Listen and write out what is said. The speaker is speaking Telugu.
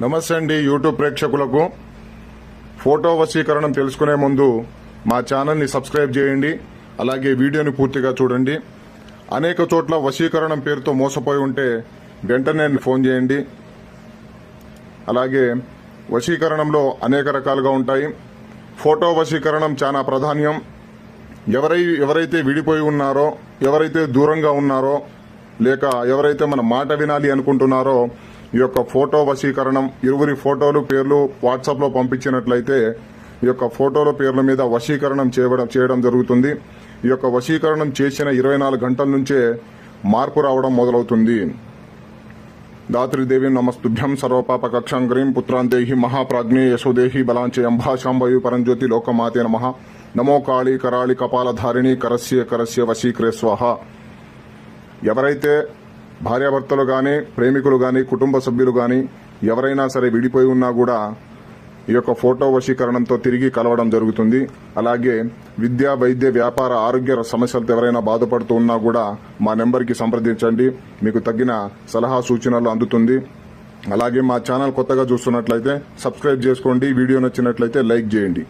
నమస్తే అండి యూట్యూబ్ ప్రేక్షకులకు. ఫోటో వశీకరణం తెలుసుకునే ముందు మా ఛానల్ని సబ్స్క్రైబ్ చేయండి. అలాగే వీడియోని పూర్తిగా చూడండి. అనేక చోట్ల వశీకరణం పేరుతో మోసపోయి ఉంటే వెంటనే ఫోన్ చేయండి. అలాగే వశీకరణంలో అనేక రకాలుగా ఉంటాయి. ఫోటో వశీకరణం చాలా ప్రాధాన్యం. ఎవరైతే విడిపోయి ఉన్నారో, ఎవరైతే దూరంగా ఉన్నారో, లేక ఎవరైతే మన మాట వినాలి అనుకుంటున్నారో, ఈ యొక్క ఫోటో వశీకరణం ఇరువురి ఫోటోలు పేర్లు వాట్సాప్లో పంపించినట్లయితే ఈ యొక్క ఫోటోల పేర్ల మీద వశీకరణం చేయడం జరుగుతుంది. ఈ యొక్క వశీకరణం చేసిన 24 గంటల నుంచే మార్పు రావడం మొదలవుతుంది. దాత్రిదేవి నమస్తుభ్యం సర్వపాప కక్షాంగ్రీం పుత్రాంతేహి మహాప్రాజ్ఞే యశోదేహి బలాంచే అంబాశాంబయు పరంజ్యోతి లోకమాతే నమః. నమో కాళీ కరాళి కపాలధారిణి కరస్య వశీకరే స్వాహ. ఎవరైతే భార్యాభర్తలు గాని, ప్రేమికులు గాని, కుటుంబ సభ్యులు గాని ఎవరైనా సరే విడిపోయి ఉన్నా కూడా ఈ యొక్క ఫోటో వశీకరణంతో తిరిగి కలవడం జరుగుతుంది. అలాగే విద్య, వైద్య, వ్యాపార, ఆరోగ్య సమస్యలతో ఎవరైనా బాధపడుతూ ఉన్నా కూడా మా నెంబర్కి సంప్రదించండి. మీకు తగిన సలహా సూచనలు అందుతుంది. అలాగే మా ఛానల్ కొత్తగా చూస్తున్నట్లయితే సబ్స్క్రైబ్ చేసుకోండి. వీడియో నచ్చినట్లయితే లైక్ చేయండి.